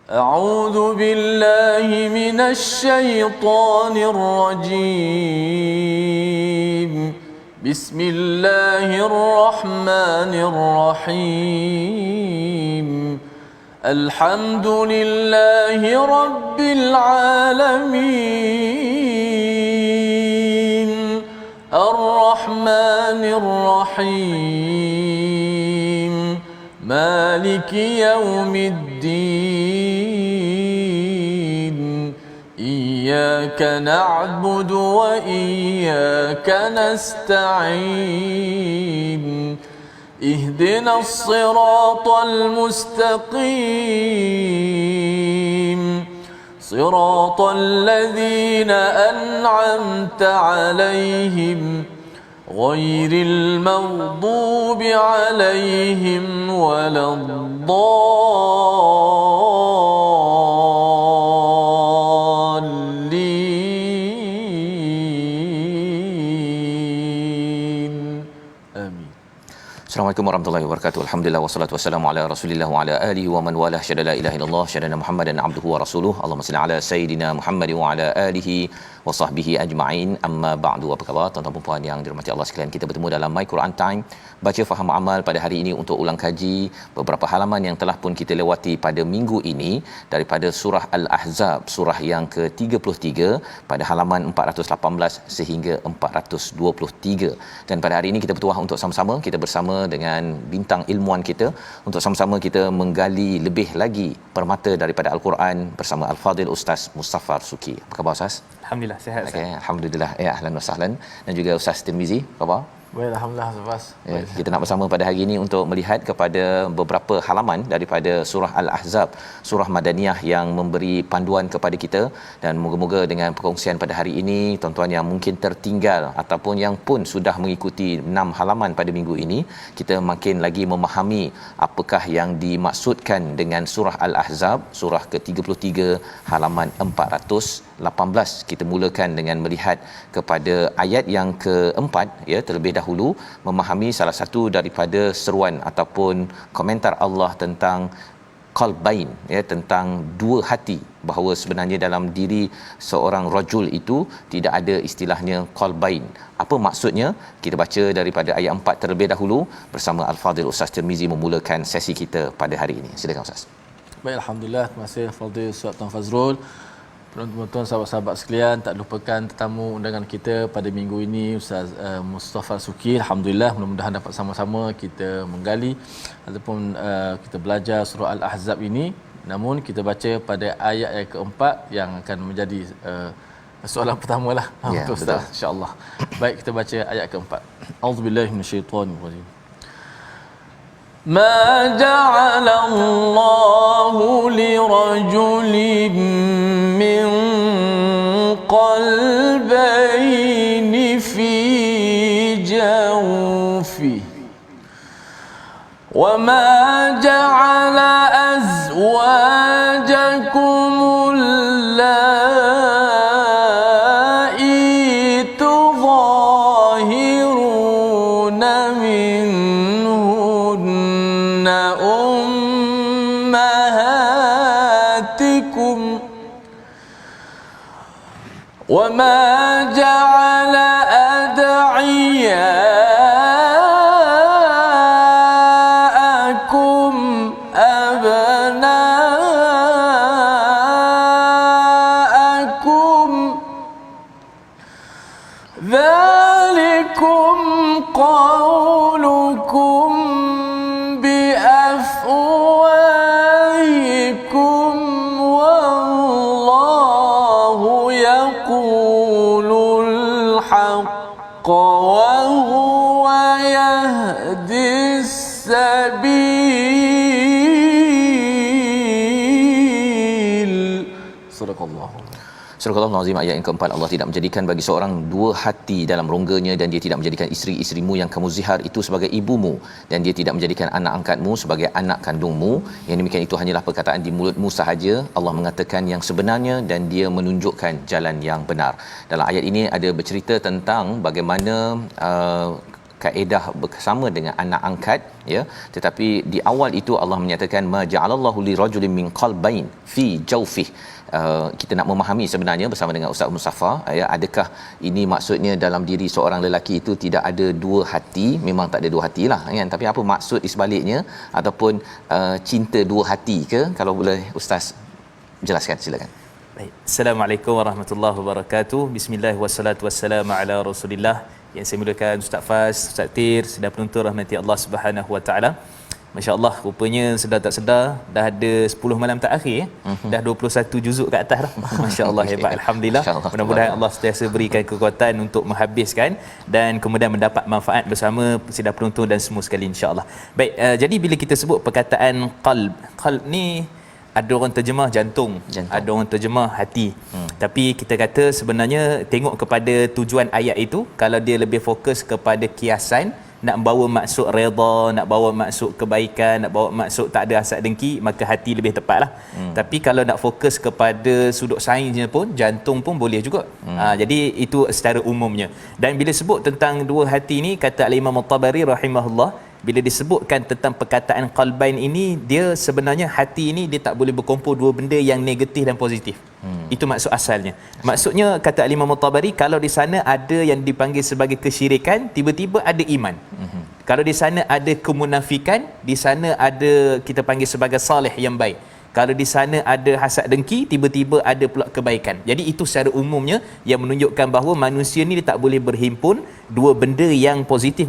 أعوذ بالله من الشيطان الرجيم. بسم الله الرحمن الرحيم. الحمد لله رب العالمين الرحمن الرحيم مالك يوم الدين إياك نعبد وإياك نستعين اهدنا الصراط المستقيم صراط الذين أنعمت عليهم غير المغضوب عليهم ولا الضالين آمين. Assalamualaikum warahmatullahi wabarakatuh. Alhamdulillah wassalatu wassalamu ala Rasulillah wa ala alihi wa man walah. Syada la ilaha illallah, syada Muhammadan abduhu wa rasuluh. Allahumma salli ala sayidina Muhammad wa ala alihi wa sahbihi ajma'in. Amma ba'du. Apa khabar tuan-tuan dan puan yang dirahmati Allah sekalian? Kita bertemu dalam My Quran Time, baca faham amal pada hari ini untuk ulang kaji beberapa halaman yang telah pun kita lewati pada minggu ini daripada surah Al-Ahzab, surah yang ke-33 pada halaman 418 sehingga 423. Dan pada hari ini kita bertuah untuk sama-sama kita bersama dengan bintang ilmuwan kita untuk sama-sama kita menggali lebih lagi permata daripada Al-Quran bersama Al-Fadil Ustaz Muzaffar Suki. Apa khabar Ustaz? Alhamdulillah sihat. Okay, alhamdulillah. Ya, ahlan wa sahlan. Dan juga Ustaz Tirmizi, apa khabar? Baik, alhamdulillah Ustaz. Ya, kita nak bersama pada hari ini untuk melihat kepada beberapa halaman daripada surah Al-Ahzab, surah Madaniyah yang memberi panduan kepada kita, dan moga-moga dengan perkongsian pada hari ini tuan-tuan yang mungkin tertinggal ataupun yang pun sudah mengikuti 6 halaman pada minggu ini, kita makin lagi memahami apakah yang dimaksudkan dengan surah Al-Ahzab, surah ke-33 halaman 418. Kita mulakan dengan melihat kepada ayat yang keempat, ya, terlebih dahulu memahami salah satu daripada seruan ataupun komentar Allah tentang qalbain, ya, tentang dua hati, bahawa sebenarnya dalam diri seorang rajul itu tidak ada istilahnya qalbain. Apa maksudnya? Kita baca daripada ayat 4 terlebih dahulu bersama Al-Fadil Ustaz Tirmizi memulakan sesi kita pada hari ini. Silakan Ustaz. Baik, alhamdulillah. Terima kasih Fadil Ustaz Tuan Fazrul. Tuan-tuan, sahabat-sahabat sekalian, tak lupakan tetamu undangan kita pada minggu ini Ustaz Muzaffar Suki. Alhamdulillah, mudah-mudahan dapat sama-sama kita menggali ataupun kita belajar surah Al-Ahzab ini. Namun kita baca pada ayat yang keempat yang akan menjadi soalan pertamalah untuk Ustaz, insya-Allah. Baik, kita baca ayat keempat. A'udzubillahi minasyaitonirrajim. ما جعل الله لرجل من قلبين في جوفه وما جعل أزواجكم اللائي تظاهرون منهن أمهاتكم وما جعل أدعياءكم أبناءكم ذلكم قولكم بأفواهكم والله يقول الحق وهو يهدي السبيل. صدق الله. Surah Al-Nazim ayat yang keempat, Allah tidak menjadikan bagi seorang dua hati dalam rongganya, dan dia tidak menjadikan isteri-isterimu yang kamu zihar itu sebagai ibumu, dan dia tidak menjadikan anak angkatmu sebagai anak kandungmu. Yang demikian itu hanyalah perkataan di mulutmu sahaja. Allah mengatakan yang sebenarnya dan dia menunjukkan jalan yang benar. Dalam ayat ini ada bercerita tentang bagaimana kaedah bersama dengan anak angkat, ya, tetapi di awal itu Allah menyatakan ma ja'alallahu li rajulin min qalbain fi jawfih. Kita nak memahami sebenarnya bersama dengan Ustaz Mustafa, ya, adakah ini maksudnya dalam diri seorang lelaki itu tidak ada dua hati? Memang tak ada dua hati lah, kan, tapi apa maksud di sebaliknya, ataupun cinta dua hati ke? Kalau boleh Ustaz jelaskan, silakan. Baik. Assalamualaikum warahmatullahi wabarakatuh. Bismillah wassalatu wassalamu ala Rasulillah. Yang saya muliakan Ustaz Fas, Ustaz Tir, sedang penonton rahmati Allah Subhanahu wa taala. Masya-Allah, rupanya sedar tak sedar dah ada 10 malam terakhir, dah 21 juzuk kat atas dah. Masya-Allah, hebat, alhamdulillah. Mudah-mudahan Allah sentiasa berikan kekuatan untuk menghabiskan dan kemudian mendapat manfaat bersama sidang penonton dan semua sekali, insya-Allah. Baik, jadi bila kita sebut perkataan qalb ni, ada orang terjemah jantung, ada orang terjemah hati. Tapi kita kata sebenarnya tengok kepada tujuan ayat itu, kalau dia lebih fokus kepada kiasan, nak bawa maksud redha, nak bawa maksud kebaikan, nak bawa maksud tak ada hasad dengki, maka hati lebih tepatlah. Tapi kalau nak fokus kepada sudut sainsnya pun, jantung pun boleh juga. Jadi itu secara umumnya. Dan bila sebut tentang dua hati ni, kata Al-Imam At-Tabari rahimahullah, bila disebutkan tentang perkataan qalbain ini, dia sebenarnya hati ini dia tak boleh berkumpul dua benda yang negatif dan positif. Itu maksud asalnya. Maksudnya kata Al-Imam At-Tabari, kalau di sana ada yang dipanggil sebagai kesyirikan, tiba-tiba ada iman. Kalau di sana ada kemunafikan, di sana ada kita panggil sebagai salih yang baik. Kalau di sana ada hasad dengki, tiba-tiba ada pula kebaikan. Jadi itu secara umumnya yang menunjukkan bahawa manusia ni dia tak boleh berhimpun dua benda yang positif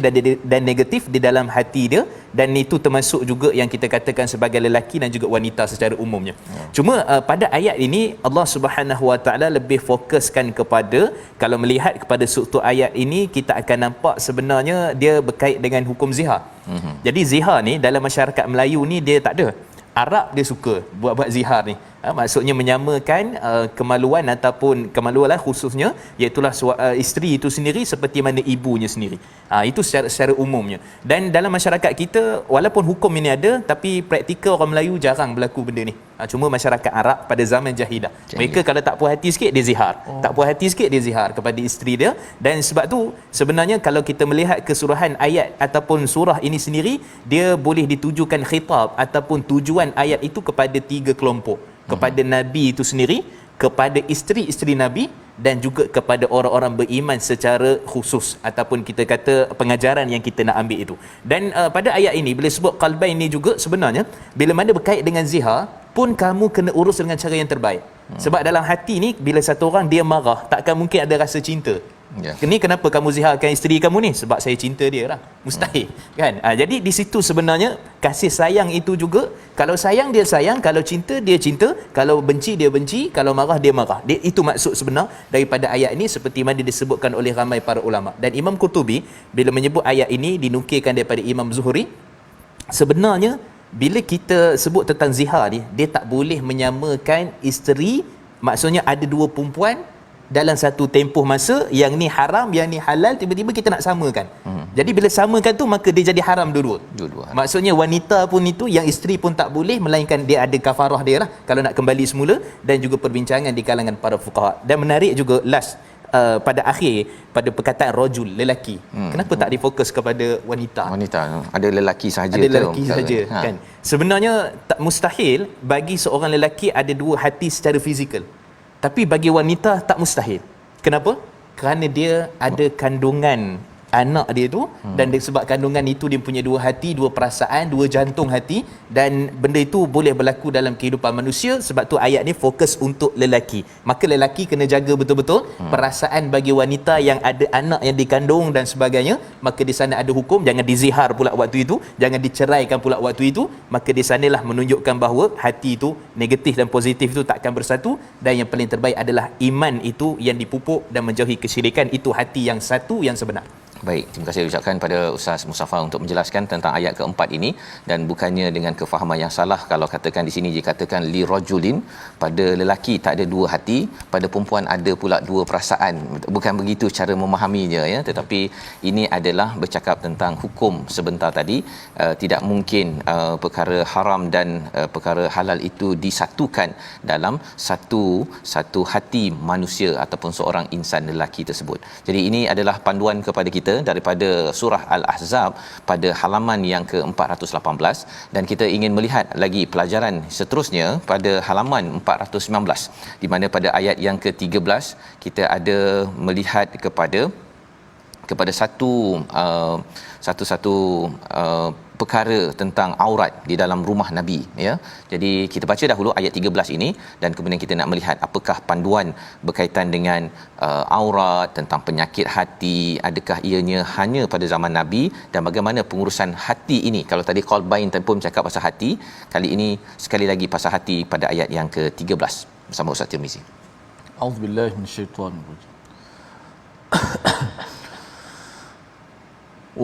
dan negatif di dalam hati dia, dan itu termasuk juga yang kita katakan sebagai lelaki dan juga wanita secara umumnya. Cuma pada ayat ini Allah Subhanahu Wa Taala lebih fokuskan kepada, kalau melihat kepada struktur ayat ini, kita akan nampak sebenarnya dia berkait dengan hukum zihar. Jadi zihar ni dalam masyarakat Melayu ni dia tak ada. Arab dia suka buat zihar ni. Maksudnya menyamakan kemaluan ataupun kemaluan lah khususnya, iaitulah isteri itu sendiri seperti mana ibunya sendiri. Itu secara umumnya. Dan dalam masyarakat kita, walaupun hukum ini ada, tapi praktikal orang Melayu jarang berlaku benda ni. Cuma masyarakat Arab pada zaman jahilah, mereka kalau tak puas hati sikit dia zihar, tak puas hati sikit dia zihar kepada isteri dia. Dan sebab tu sebenarnya kalau kita melihat keseluruhan ayat ataupun surah ini sendiri, dia boleh ditujukan khitab ataupun tujuan ayat itu kepada tiga kelompok, kepada Nabi itu sendiri, kepada isteri-isteri Nabi, dan juga kepada orang-orang beriman secara khusus, ataupun kita kata pengajaran yang kita nak ambil itu. Dan pada ayat ini bila sebut qalbain ini juga, sebenarnya bila mana berkait dengan zihar pun kamu kena urus dengan cara yang terbaik. Sebab dalam hati ni, bila satu orang dia marah, takkan mungkin ada rasa cinta. Ini kenapa kamu ziharkan isteri kamu ni? Sebab saya cinta dia lah. Mustahil, kan? Jadi di situ sebenarnya kasih sayang itu juga, kalau sayang dia sayang, kalau cinta dia cinta, kalau benci dia benci, kalau marah dia marah. Itu maksud sebenar daripada ayat ini, seperti mana disebutkan oleh ramai para ulama. Dan Imam Qurtubi bila menyebut ayat ini dinukilkan daripada Imam Zuhri, sebenarnya bila kita sebut tentang zihar ni, dia tak boleh menyamakan isteri, maksudnya ada dua perempuan dalam satu tempoh masa, yang ni haram, yang ni halal, tiba-tiba kita nak samakan. Jadi bila samakan tu, maka dia jadi haram dua-dua. Maksudnya wanita pun itu, yang isteri pun tak boleh, melainkan dia ada kafarah dia lah kalau nak kembali semula, dan juga perbincangan di kalangan para fuqaha. Dan menarik juga last, pada akhir, pada perkataan rajul, lelaki. Kenapa tak difokus kepada wanita? Ada lelaki sahaja. Ada lelaki sahaja, kan? Sebenarnya tak mustahil bagi seorang lelaki ada dua hati secara fizikal. Tapi bagi wanita tak mustahil. Kenapa? Kerana dia ada kandungan anak dia tu, dan sebab kandungan itu dia punya dua hati, dua perasaan, dua jantung hati, dan benda itu boleh berlaku dalam kehidupan manusia. Sebab tu ayat ni fokus untuk lelaki. Maka lelaki kena jaga betul-betul perasaan bagi wanita yang ada anak yang dikandung dan sebagainya. Maka di sana ada hukum, jangan dizihar pula waktu itu, jangan diceraikan pula waktu itu. Maka di sanalah menunjukkan bahawa hati itu negatif dan positif itu takkan bersatu, dan yang paling terbaik adalah iman itu yang dipupuk dan menjauhi kesyirikan. Itu hati yang satu yang sebenar. Baik, terima kasih ucapkan pada Ustaz Mustafa untuk menjelaskan tentang ayat keempat ini, dan bukannya dengan kefahaman yang salah kalau katakan di sini dikatakan li rajulin, pada lelaki tak ada dua hati, pada perempuan ada pula dua perasaan. Bukan begitu cara memahaminya, ya, tetapi ini adalah bercakap tentang hukum sebentar tadi. Tidak mungkin perkara haram dan perkara halal itu disatukan dalam satu hati manusia ataupun seorang insan lelaki tersebut. Jadi ini adalah panduan kepada kita kita daripada surah Al-Ahzab pada halaman yang ke-418, dan kita ingin melihat lagi pelajaran seterusnya pada halaman 419, di mana pada ayat yang ke-13 kita ada melihat kepada satu perkara tentang aurat di dalam rumah Nabi, ya. Jadi kita baca dahulu ayat 13 ini, dan kemudian kita nak melihat apakah panduan berkaitan dengan aurat, tentang penyakit hati, adakah ianya hanya pada zaman Nabi, dan bagaimana pengurusan hati ini. Kalau tadi Qalbain pun cakap pasal hati, kali ini sekali lagi pasal hati pada ayat yang ke-13 bersama Ustaz Tirmizi. A'udzubillahi minasyaitanir rajim.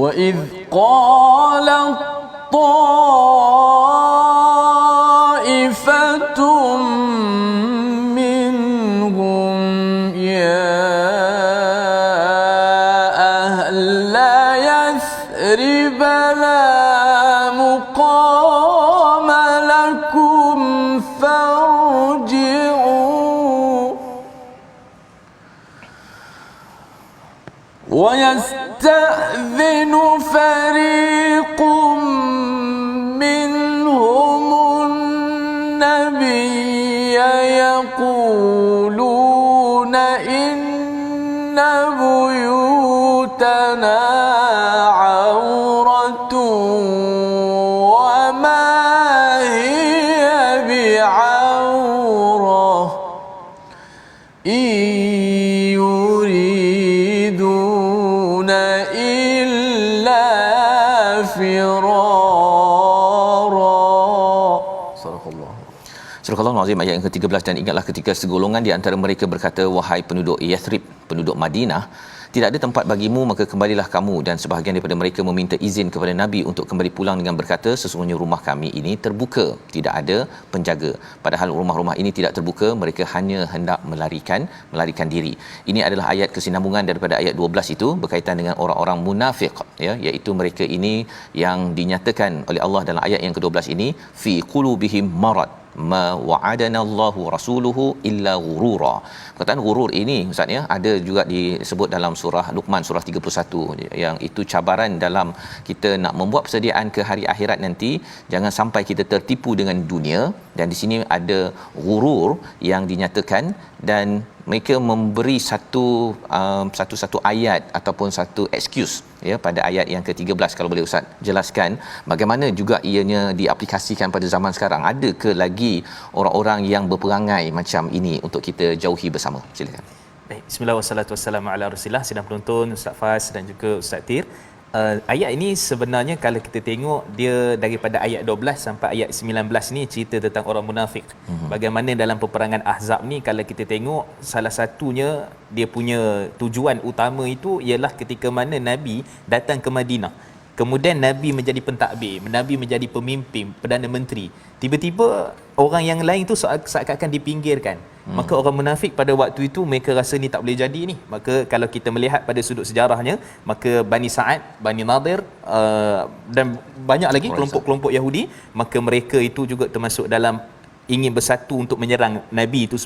وَإِذْ قَالَت طَّائِفَةٌ مِّنْهُمْ يَا أَهْلَ يَثْرِبَ لَا مُقَامَ لَكُمْ فَارْجِعُوا وَيَسْتَأْذِنُ فَرِيقٌ مِّنْهُمُ النَّبِيَّ يَقُولُونَ إِنَّ بُيُوتَنَا عَوْرَةٌ وَمَا هِيَ بِعَوْرَةٍ إِن يُرِيدُونَ إِلَّا فِرَارًا. Sadaqallah. Surah Al-Azim ayat yang ke-13, dan ingatlah ketika segolongan di antara mereka berkata, wahai penduduk Yathrib, penduduk Madinah, tidak ada tempat bagimu, maka kembalilah kamu. Dan sebahagian daripada mereka meminta izin kepada Nabi untuk kembali pulang dengan berkata, sesungguhnya rumah kami ini terbuka, tidak ada penjaga. Padahal rumah-rumah ini tidak terbuka, mereka hanya hendak melarikan diri. Ini adalah ayat kesinambungan daripada ayat 12 itu berkaitan dengan orang-orang munafik, ya, iaitu mereka ini yang dinyatakan oleh Allah dalam ayat yang ke-12 ini, fi qulubihim marad ma wa'adana Allahu rasuluhu illa ghurura. Perkataan ghurur ini ustaz, ya, ada juga disebut dalam surah Luqman surah 31, yang itu cabaran dalam kita nak membuat persediaan ke hari akhirat nanti, jangan sampai kita tertipu dengan dunia. Dan di sini ada ghurur yang dinyatakan, dan mereka memberi satu ayat ataupun satu excuse, ya, pada ayat yang ke-13. Kalau boleh ustaz jelaskan bagaimana juga ianya diaplikasikan pada zaman sekarang. Ada ke lagi orang-orang yang berperangai macam ini untuk kita jauhi bersama? Silakan. Baik, bismillah wassalatu wassalamu ala Rasulillah. Sidang penonton, Ustaz Fas dan juga Ustaz Tir. Ayat ini sebenarnya kalau kita tengok dia daripada ayat 12 sampai ayat 19 ni cerita tentang orang munafik. Bagaimana dalam peperangan Ahzab ni, kalau kita tengok salah satunya dia punya tujuan utama itu ialah ketika mana Nabi datang ke Madinah. Kemudian Nabi menjadi pentadbir, Nabi menjadi pemimpin, Perdana Menteri. Tiba-tiba orang yang lain tu seakan-akan dipinggirkan. Maka orang munafik pada waktu itu mereka rasa ni tak boleh jadi ni. Maka kalau kita melihat pada sudut sejarahnya, maka Bani Sa'ad, Bani Nadir dan banyak lagi kelompok-kelompok Yahudi, maka mereka itu juga termasuk dalam ingin bersatu untuk menyerang Nabi itu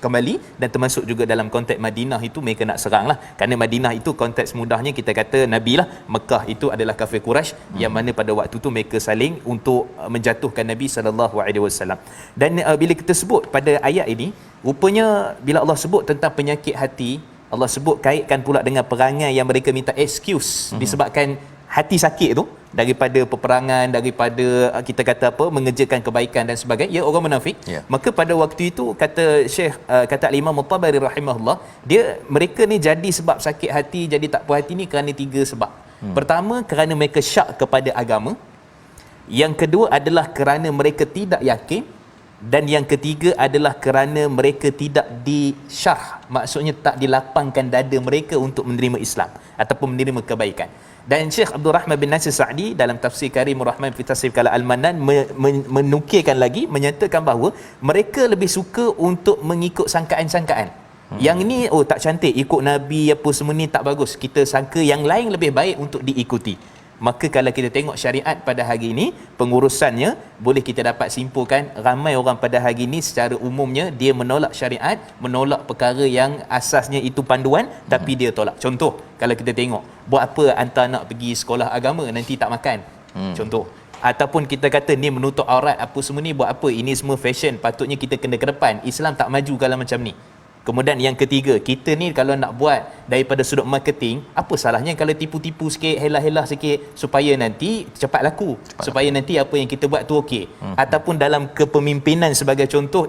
kembali, dan termasuk juga dalam konteks Madinah itu mereka nak serang lah, kerana Madinah itu konteks mudahnya kita kata Nabi lah, Mekah itu adalah kafir Quraisy yang mana pada waktu itu mereka saling untuk menjatuhkan Nabi SAW. Dan bila kita sebut pada ayat ini, rupanya bila Allah sebut tentang penyakit hati, Allah sebut kaitkan pula dengan perangai yang mereka minta excuse disebabkan hati sakit tu, daripada peperangan, daripada kita kata apa, mengerjakan kebaikan dan sebagainya, ya, orang munafik. Maka pada waktu itu kata Syekh, kata Imam At-Tabari rahimahullah, mereka ni jadi sebab sakit hati, jadi tak puas hati ni kerana 3 sebab. Pertama, kerana mereka syak kepada agama. Yang kedua adalah kerana mereka tidak yakin. Dan yang ketiga adalah kerana mereka tidak disyarh, maksudnya tak dilapangkan dada mereka untuk menerima Islam ataupun menerima kebaikan. Dan Syekh Abdul Rahman bin Nasir Sa'di dalam tafsir Karimur Rahman fi Tafsir Kalam Al-Mannan menukilkan lagi, menyatakan bahawa mereka lebih suka untuk mengikut sangkaan-sangkaan. Yang ni tak cantik, ikut Nabi apa semua ni tak bagus, kita sangka yang lain lebih baik untuk diikuti. Maka kalau kita tengok syariat pada hari ini, pengurusannya boleh kita dapat simpulkan ramai orang pada hari ini secara umumnya dia menolak syariat, menolak perkara yang asasnya itu panduan, tapi dia tolak. Contoh, kalau kita tengok, buat apa hantar anak pergi sekolah agama nanti tak makan? Contoh. Ataupun kita kata ni menutup aurat apa semua ni, buat apa? Ini semua fashion, patutnya kita kena ke depan. Islam tak maju kalau macam ni. Kemudian yang ketiga, kita ni kalau nak buat daripada sudut marketing, apa salahnya kalau tipu-tipu sikit, helah-helah sikit supaya nanti cepat laku, supaya nanti apa yang kita buat tu okey. Ataupun dalam kepemimpinan sebagai contoh,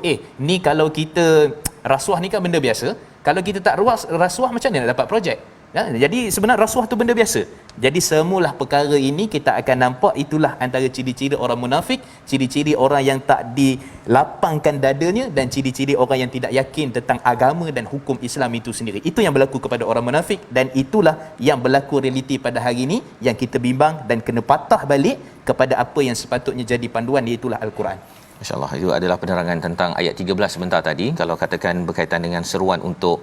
ni kalau kita rasuah ni kan benda biasa, kalau kita tak rasuah macam mana nak dapat projek? Jadi sebenarnya rasuah tu benda biasa. Jadi semualah perkara ini kita akan nampak itulah antara ciri-ciri orang munafik, ciri-ciri orang yang tak dilapangkan dadanya, dan ciri-ciri orang yang tidak yakin tentang agama dan hukum Islam itu sendiri. Itu yang berlaku kepada orang munafik, dan itulah yang berlaku realiti pada hari ini yang kita bimbang dan kena patah balik kepada apa yang sepatutnya jadi panduan, iaitulah Al-Quran. Masya-Allah, itu adalah penerangan tentang ayat 13 sebentar tadi. Kalau katakan berkaitan dengan seruan untuk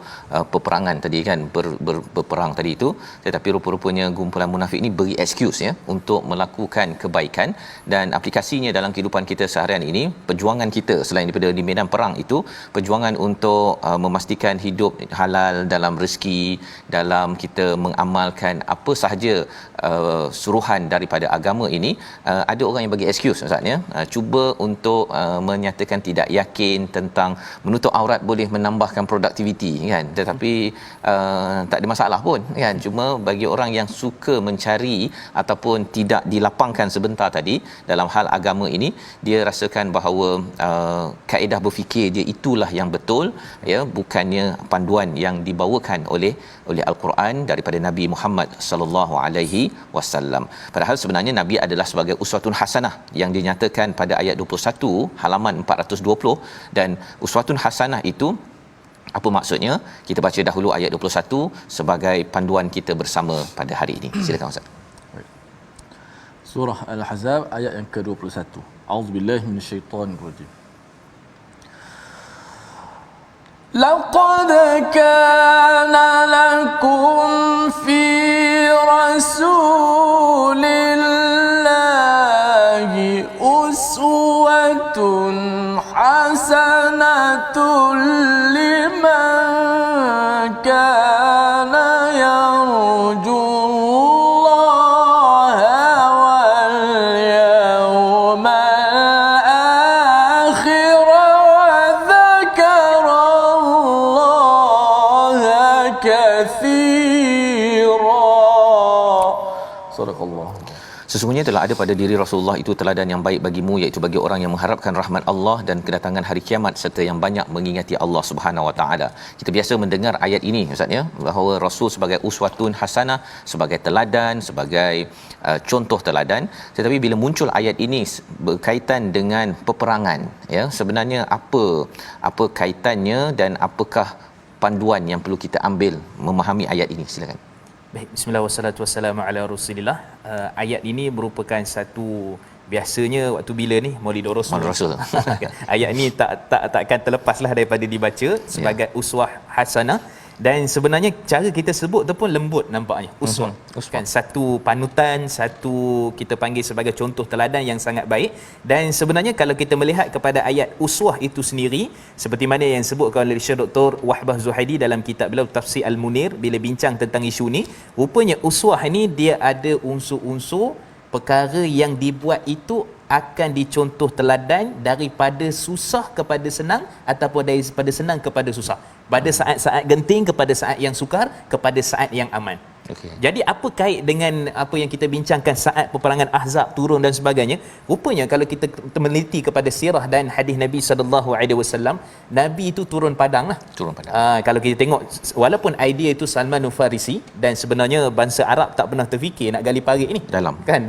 peperangan tadi kan, berperang tadi itu, tetapi rupa-rupanya kumpulan munafik ini beri excuse ya untuk melakukan kebaikan, dan aplikasinya dalam kehidupan kita seharian ini, perjuangan kita selain daripada di medan perang itu, perjuangan untuk memastikan hidup halal dalam rezeki, dalam kita mengamalkan apa sahaja suruhan daripada agama ini, ada orang yang bagi excuse Ustaz ya, cuba untuk menyatakan tidak yakin tentang menutup aurat boleh menambahkan produktiviti kan, tetapi tak ada masalah pun kan. Cuma bagi orang yang suka mencari ataupun tidak dilapangkan sebentar tadi dalam hal agama ini, dia rasakan bahawa kaedah berfikir dia itulah yang betul ya, bukannya panduan yang dibawakan oleh Al-Quran daripada Nabi Muhammad sallallahu alaihi wasallam. Padahal sebenarnya Nabi adalah sebagai uswatun hasanah yang dinyatakan pada ayat 21 halaman 420, dan uswatun hasanah itu apa maksudnya? Kita baca dahulu ayat 21 sebagai panduan kita bersama pada hari ini. Silakan Ustaz. Surah Al-Ahzab ayat yang ke-21. A'udzubillahi minasyaitonirrajim. لقد كان لكم في رسول الله أسوة حسنة لمن كان يرجو الله واليوم الآخر وذكر الله كثيرا. صدق الله. Sesungguhnya telah ada pada diri Rasulullah itu teladan yang baik bagimu, iaitu bagi orang yang mengharapkan rahmat Allah dan kedatangan hari kiamat, serta yang banyak mengingati Allah Subhanahu Wa Taala. Kita biasa mendengar ayat ini Ustaz ya, bahawa Rasul sebagai uswatun hasanah, sebagai teladan, sebagai contoh teladan. Tetapi bila muncul ayat ini berkaitan dengan peperangan ya, sebenarnya apa kaitannya dan apakah panduan yang perlu kita ambil memahami ayat ini? Silakan. Baik, bismillah wassalatu wassalamu ala Rasulillah. Ayat ini merupakan satu, biasanya waktu bila ni Maulid Rasul. Ayat ni takkan terlepaslah daripada dibaca sebagai uswah hasanah. Dan sebenarnya cara kita sebut tu pun lembut nampaknya, uswah. Kan satu panutan, satu kita panggil sebagai contoh teladan yang sangat baik. Dan sebenarnya kalau kita melihat kepada ayat uswah itu sendiri, seperti mana yang disebutkan oleh Syekh Dr. Wahbah Zuhaidi dalam kitab beliau Tafsir Al-Munir bila bincang tentang isu ni, rupanya uswah ni dia ada unsur-unsur perkara yang dibuat itu akan dicontoh teladan daripada susah kepada senang, ataupun daripada senang kepada susah, pada saat-saat genting kepada saat yang sukar, kepada saat yang aman. Okay. Jadi apa kait dengan apa yang kita bincangkan saat peperangan Ahzab turun dan sebagainya? Rupanya kalau kita meneliti kepada sirah dan hadis Nabi SAW, Nabi itu turun padang lah. Turun padang. Kalau kita tengok, walaupun idea itu Salman Farisi, dan sebenarnya bangsa Arab tak pernah terfikir nak gali parit ni. Dalam kan.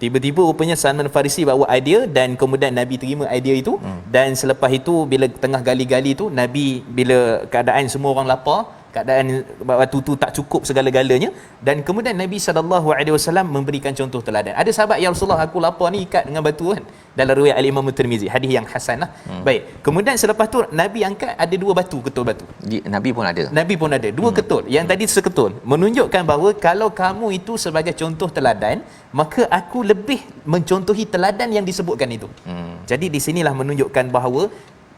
Tiba-tiba rupanya Salman Farisi bawa idea, dan kemudian Nabi terima idea itu. Dan selepas itu bila tengah gali-gali tu, Nabi bila keadaan semua orang lapar, keadaan waktu tu tak cukup segala-galanya, dan kemudian Nabi SAW memberikan contoh teladan. Ada sahabat, ya Rasulullah, aku lapar ni, ikat dengan batu kan, dalam riwayat Al-Imam Tirmizi, hadis yang hasan lah. Baik, kemudian selepas tu Nabi angkat ada 2 batu, ketul batu. Nabi pun ada. Nabi pun ada 2 ketul. Yang tadi seketul, menunjukkan bahawa kalau kamu itu sebagai contoh teladan, maka aku lebih mencontohi teladan yang disebutkan itu. Jadi di sinilah menunjukkan bahawa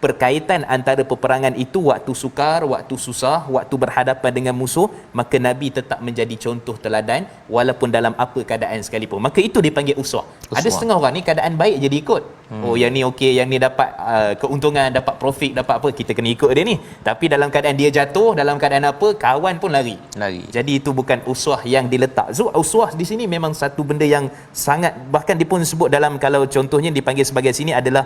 perkaitan antara peperangan itu, waktu sukar, waktu susah, waktu berhadapan dengan musuh, maka Nabi tetap menjadi contoh teladan walaupun dalam apa keadaan sekalipun. Maka itu dipanggil uswah. Ada setengah orang ni keadaan baik jadi ikut. Oh, yang ni okey, yang ni dapat keuntungan, dapat profit, dapat apa, kita kena ikut dia ni. Tapi dalam keadaan dia jatuh, dalam keadaan apa, kawan pun lari. Jadi itu bukan uswah yang diletak. So uswah di sini memang satu benda yang sangat, bahkan dia pun sebut dalam, kalau contohnya dipanggil sebagai sini adalah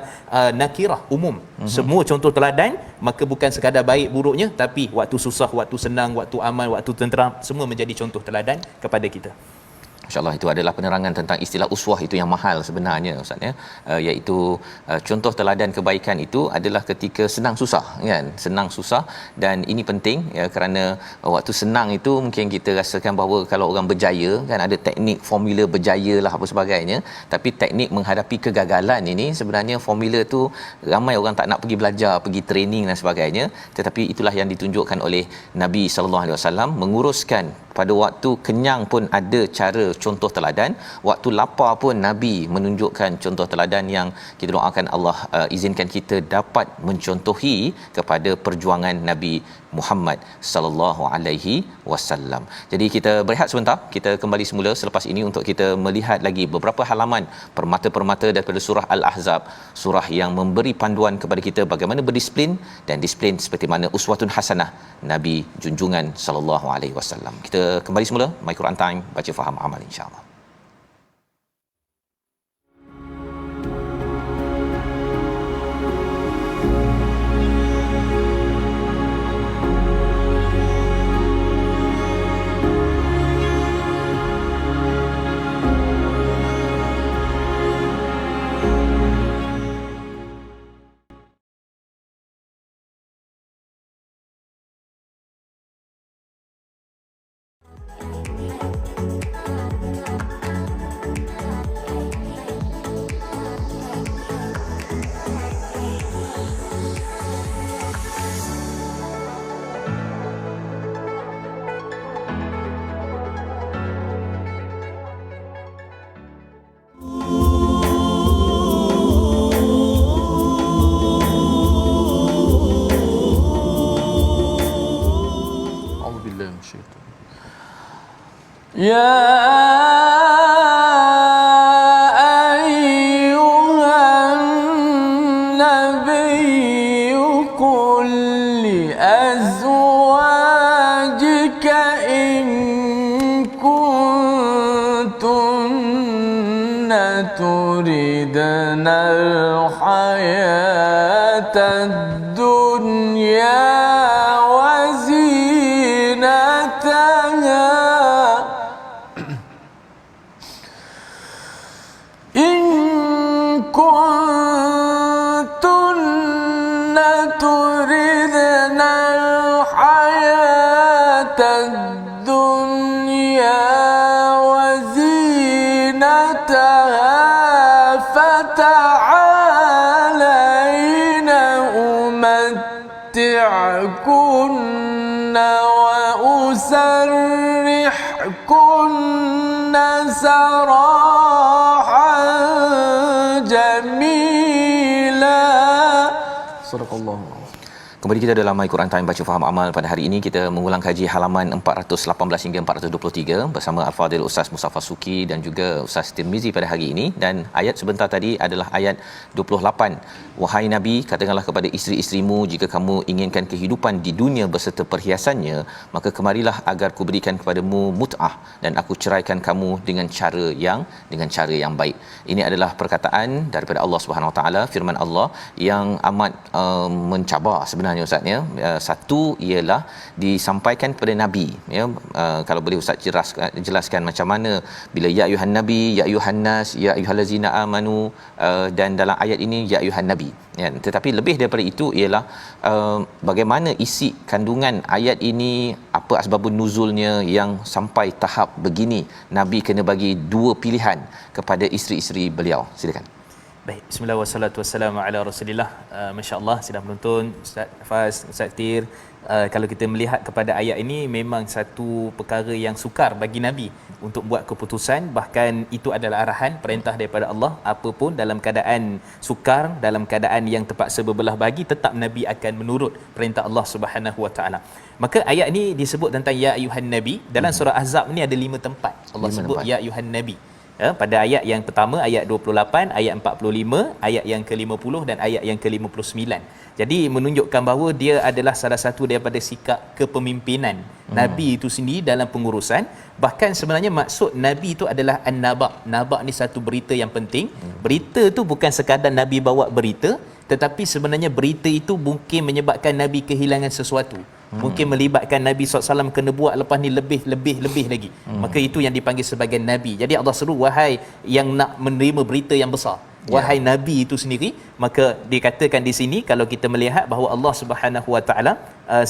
nakirah, umum. Semua contoh teladan, maka bukan sekadar baik buruknya, tapi waktu susah, waktu senang, waktu aman, waktu tenteram, semua menjadi contoh teladan kepada kita. Masya-Allah, itu adalah penerangan tentang istilah uswah itu yang mahal sebenarnya Ustaz ya, iaitu contoh teladan kebaikan itu adalah ketika senang susah kan, senang susah. Dan ini penting ya, kerana waktu senang itu mungkin kita rasakan bahawa kalau orang berjaya kan, ada teknik formula berjaya lah apa sebagainya, tapi teknik menghadapi kegagalan ini sebenarnya formula tu ramai orang tak nak pergi belajar, pergi training dan sebagainya. Tetapi itulah yang ditunjukkan oleh Nabi sallallahu alaihi wasallam, menguruskan pada waktu kenyang pun ada cara contoh teladan, waktu lapar pun Nabi menunjukkan contoh teladan yang kita doakan Allah izinkan kita dapat mencontohi kepada perjuangan Nabi Muhammad sallallahu alaihi wasallam. Jadi kita berehat sebentar, kita kembali semula selepas ini untuk kita melihat lagi beberapa halaman permata-permata daripada surah Al-Ahzab, surah yang memberi panduan kepada kita bagaimana berdisiplin, dan disiplin seperti mana uswatun hasanah Nabi junjungan sallallahu alaihi wasallam. Kita kembali semula My Quran Time, baca faham amal insya-Allah. يا أيها النبي قل لأزواجك إن كنتن تردن الحياة الدنيا وزينتها إن كنتن تردن الحياة الدنيا وزينتها فتعالين أمتعكن وأسرحكن سراحا جميلا. صدق الله. Kembali kita dalam My Quran Time baca faham amal. Pada hari ini kita mengulang kaji halaman 418 hingga 423 bersama Al-Fadhil Ustaz Mustafa Suki dan juga Ustaz Tirmizi pada hari ini. Dan ayat sebentar tadi adalah ayat 28. Wahai Nabi, katakanlah kepada isteri-isterimu, jika kamu inginkan kehidupan di dunia beserta perhiasannya, maka kemarilah agar kuberikan kepadamu mut'ah dan aku ceraikan kamu dengan cara yang baik. Ini adalah perkataan daripada Allah Subhanahu Wa Taala, firman Allah yang amat mencabar sebenarnya sebenarnya Ustaz ya. Satu ialah disampaikan kepada nabi ya. Kalau boleh Ustaz jelaskan macam mana bila ya ayuhan nabi, ya ayuhan nas, ya ayyuhallazina amanu, dan dalam ayat ini ya ayuhan nabi ya. Tetapi lebih daripada itu ialah bagaimana isi kandungan ayat ini, apa asbabun nuzulnya yang sampai tahap begini nabi kena bagi dua pilihan kepada isteri-isteri beliau. Silakan. Baik, bismillah wassalatu wassalamu ala Rasulillah. Masya-Allah sedang menonton Ustaz Faz, Ustaz Tir. Kalau kita melihat kepada ayat ini, memang satu perkara yang sukar bagi Nabi untuk buat keputusan, bahkan itu adalah arahan perintah daripada Allah, apapun dalam keadaan sukar, dalam keadaan yang terpaksa berbelah bagi, tetap Nabi akan menurut perintah Allah Subhanahu Wa Taala. Maka ayat ini disebut tentang ya ayuhan nabi. Dalam surah Ahzab ni ada 5 tempat Allah 5 sebut tempat. ya ayuhan nabi. Pada ayat yang pertama, ayat 28, ayat 45, ayat yang ke-50 dan ayat yang ke-59. Jadi menunjukkan bahawa dia adalah salah satu daripada sikap kepemimpinan Nabi itu sendiri dalam pengurusan. Bahkan sebenarnya maksud Nabi itu adalah an-naba'. Naba' ni satu berita yang penting. Berita tu bukan sekadar Nabi bawa berita, tetapi sebenarnya berita itu mungkin menyebabkan Nabi kehilangan sesuatu. Mungkin melibatkan Nabi SAW kena buat lepas ni lebih lagi. Maka itu yang dipanggil sebagai Nabi. Jadi Allah seru, wahai yang nak menerima berita yang besar, wahai Nabi itu sendiri. Maka dikatakan di sini, kalau kita melihat bahawa Allah Subhanahu Wa Taala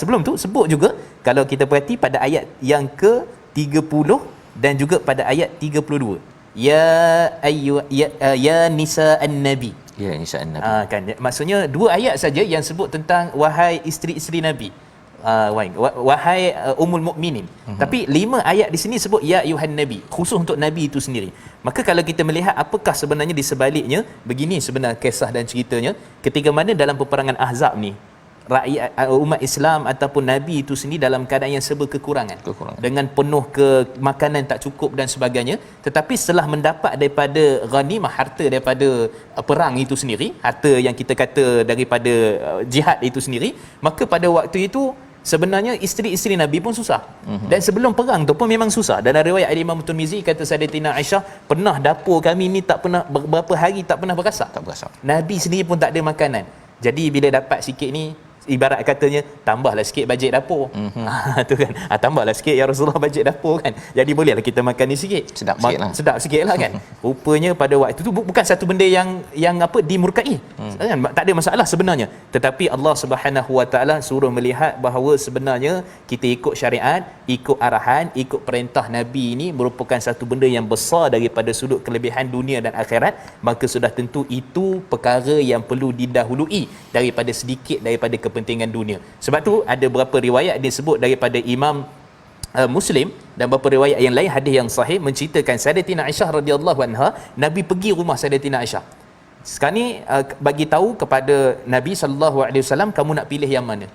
sebelum tu sebut juga, kalau kita perhati pada ayat yang ke-30 dan juga pada ayat 32, ya nisa an-nabi. Ya, nisa an-nabi. Kan, maksudnya dua ayat saja yang sebut tentang wahai isteri-isteri Nabi, wahai ummul mukminin. Tapi 5 ayat di sini sebut ya ayuhan nabi, khusus untuk Nabi itu sendiri. Maka kalau kita melihat apakah sebenarnya di sebaliknya, begini sebenarnya kisah dan ceritanya. Ketika mana dalam peperangan Ahzab ni, rakyat umat Islam ataupun Nabi itu sendiri dalam keadaan yang serba kekurangan. Dengan penuh ke makanan tak cukup dan sebagainya. Tetapi setelah mendapat daripada ghanimah, harta daripada perang itu sendiri, harta yang kita kata daripada jihad itu sendiri, maka pada waktu itu sebenarnya isteri-isteri Nabi pun susah. Dan sebelum perang tu pun memang susah. Dalam riwayat Imam Tirmizi kata Sayyidatina Aisyah, pernah dapur kami ni tak pernah berapa hari tak pernah berasap. Nabi sendiri pun tak ada makanan. Jadi bila dapat sikit ni, ibarat katanya tambahlah sikit bajet dapur. Tu kan. Tambahlah sikit ya Rasulullah bajet dapur kan. Jadi bolehlah kita makan ni sikit. Sedap sikit lah kan. Rupanya pada waktu tu bukan satu benda yang apa dimurkai. Kan? Tak ada masalah sebenarnya. Tetapi Allah Subhanahu Wa Taala suruh melihat bahawa sebenarnya kita ikut syariat, ikut arahan, ikut perintah Nabi ini merupakan satu benda yang besar daripada sudut kelebihan dunia dan akhirat. Maka sudah tentu itu perkara yang perlu didahului daripada sedikit daripada kepentingan dunia. Sebab tu ada beberapa riwayat disebut daripada Imam Muslim dan beberapa riwayat yang lain, hadis yang sahih menceritakan Sayyidatina Aisyah radhiyallahu anha, Nabi pergi rumah Sayyidatina Aisyah. Sekarang ni bagi tahu kepada Nabi sallallahu alaihi wasallam, kamu nak pilih yang mana?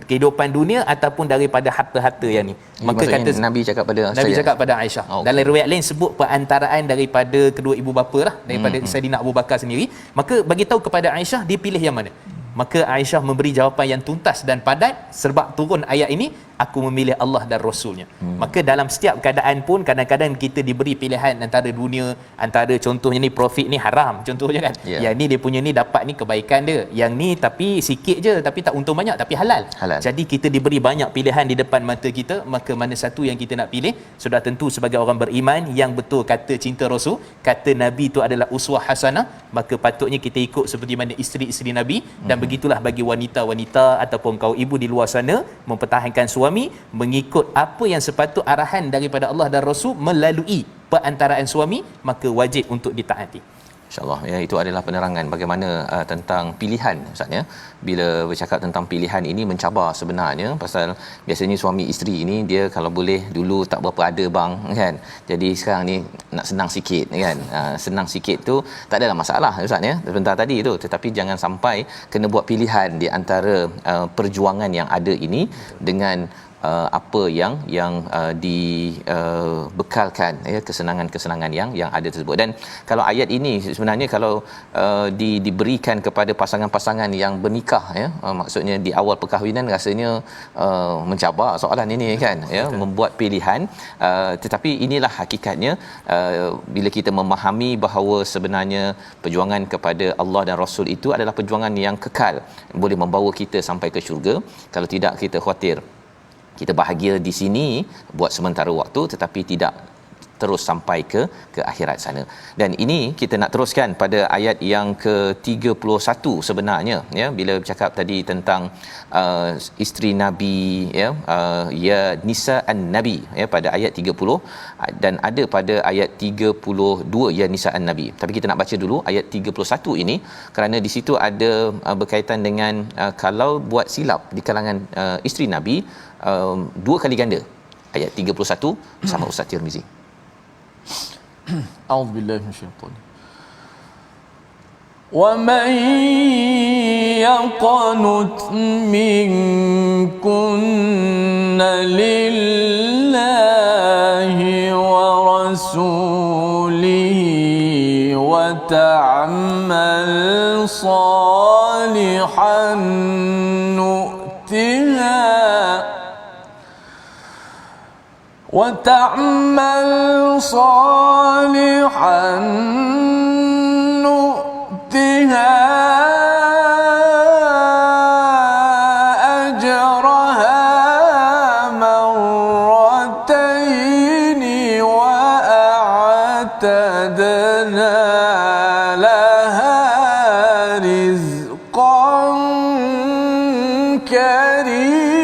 Kehidupan dunia ataupun daripada harta-harta yang ni. Maka kata Nabi cakap pada Aisyah. Dalam riwayat lain sebut perantaraan daripada kedua ibu bapa lah, daripada Saidina Abu Bakar sendiri. Maka bagi tahu kepada Aisyah dia pilih yang mana. Maka Aisyah memberi jawapan yang tuntas dan padat, sebab turun ayat ini, aku memilih Allah dan Rasulnya. Maka dalam setiap keadaan pun kadang-kadang kita diberi pilihan antara dunia, antara contohnya ni profit ni haram contohnya kan. Yang ni dia punya ni dapat ni kebaikan dia, yang ni tapi sikit je tapi tak untung banyak tapi halal. Jadi kita diberi banyak pilihan di depan mata kita, maka mana satu yang kita nak pilih? Sudah tentu sebagai orang beriman yang betul kata cinta Rasul, kata Nabi itu adalah uswah hasanah, maka patutnya kita ikut seperti mana isteri-isteri Nabi. Dan begitulah bagi wanita-wanita ataupun kaum ibu di luar sana mempertahankan suami, mengikut apa yang sepatut arahan daripada Allah dan Rasul melalui perantaraan suami, maka wajib untuk ditaati. InsyaAllah ya, itu adalah penerangan bagaimana tentang pilihan Ustaz ya. Bila bercakap tentang pilihan ini mencabar sebenarnya, pasal biasanya suami isteri ini dia kalau boleh dulu tak berapa ada bang kan. Jadi sekarang ni nak senang sikit kan. Senang sikit tu tak adalah masalah Ustaz ya. Sebentar tadi tu, tetapi jangan sampai kena buat pilihan di antara perjuangan yang ada ini dengan apa yang dibekalkan kesenangan-kesenangan yang ada tersebut. Dan kalau ayat ini sebenarnya kalau diberikan kepada pasangan-pasangan yang bernikah maksudnya di awal perkahwinan rasanya mencabar soalan ini kan membuat pilihan, tetapi inilah hakikatnya bila kita memahami bahawa sebenarnya perjuangan kepada Allah dan Rasul itu adalah perjuangan yang kekal, boleh membawa kita sampai ke syurga. Kalau tidak, kita khawatir kita bahagia di sini buat sementara waktu tetapi tidak terus sampai ke akhirat sana. Dan ini kita nak teruskan pada ayat yang ke-31 sebenarnya bila bercakap tadi tentang isteri Nabi ya nisa an-nabi pada ayat 30 dan ada pada ayat 32 ya nisa an-nabi. Tapi kita nak baca dulu ayat 31 ini kerana di situ ada berkaitan dengan kalau buat silap di kalangan isteri Nabi 2 kali ganda. Ayat 31 bersama Ustaz Tirmizi. A'udzu billahi minasyaitonir wa man yaqnut minkunna lillahi wa rasulihi wa ta'mal salihan nu'tiha وتعمل صالحا نؤتها أجرها مرتين وأعتدنا لها رزقا كريما.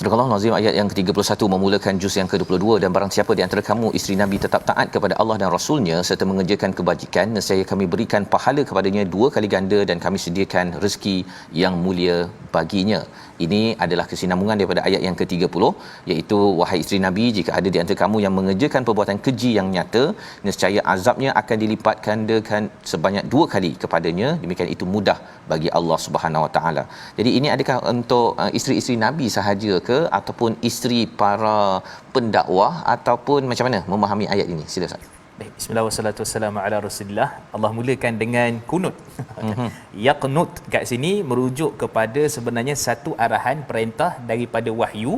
Surah Al-Nazim ayat yang ke-31 memulakan juz yang ke-22. Dan barang siapa di antara kamu isteri Nabi tetap taat kepada Allah dan Rasulnya serta mengerjakan kebajikan, nescaya kami berikan pahala kepadanya 2 kali ganda dan kami sediakan rezeki yang mulia baginya. Ini adalah kesinambungan daripada ayat yang ke-30, iaitu wahai isteri Nabi, jika ada di antara kamu yang mengerjakan perbuatan keji yang nyata, nescaya azabnya akan dilipat gandakan sebanyak 2 kali kepadanya. Demikian itu mudah bagi Allah Subhanahu Wa Taala. Jadi ini adakah untuk isteri-isteri Nabi sahaja ke ataupun isteri para pendakwah ataupun macam mana memahami ayat ini? Sila Ustaz. Baik, bismillah wassalatu wassalamu ala Rasulillah. Allah mulakan dengan kunut. Yaqnut kat sini merujuk kepada sebenarnya satu arahan perintah daripada wahyu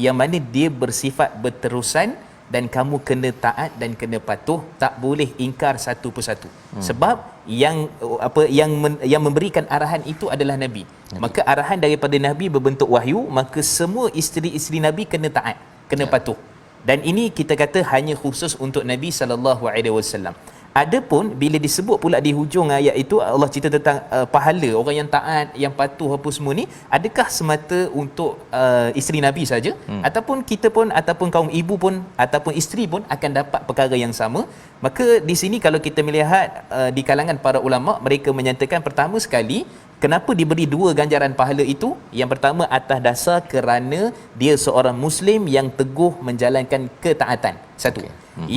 yang mana dia bersifat berterusan dan kamu kena taat dan kena patuh, tak boleh ingkar satu persatu. Sebab yang memberikan arahan itu adalah Nabi. Maka arahan daripada Nabi berbentuk wahyu, maka semua isteri-isteri Nabi kena taat, kena patuh. Dan ini kita kata hanya khusus untuk Nabi sallallahu alaihi wasallam. Adapun bila disebut pula di hujung ayat itu Allah cerita tentang pahala orang yang taat, yang patuh apa semua ni, adakah semata untuk isteri Nabi saja ataupun kita pun ataupun kaum ibu pun ataupun isteri pun akan dapat perkara yang sama? Maka di sini kalau kita melihat di kalangan para ulama, mereka menyatakan pertama sekali kenapa diberi 2 ganjaran pahala itu? Yang pertama atas dasar kerana dia seorang Muslim yang teguh menjalankan ketaatan. Satu.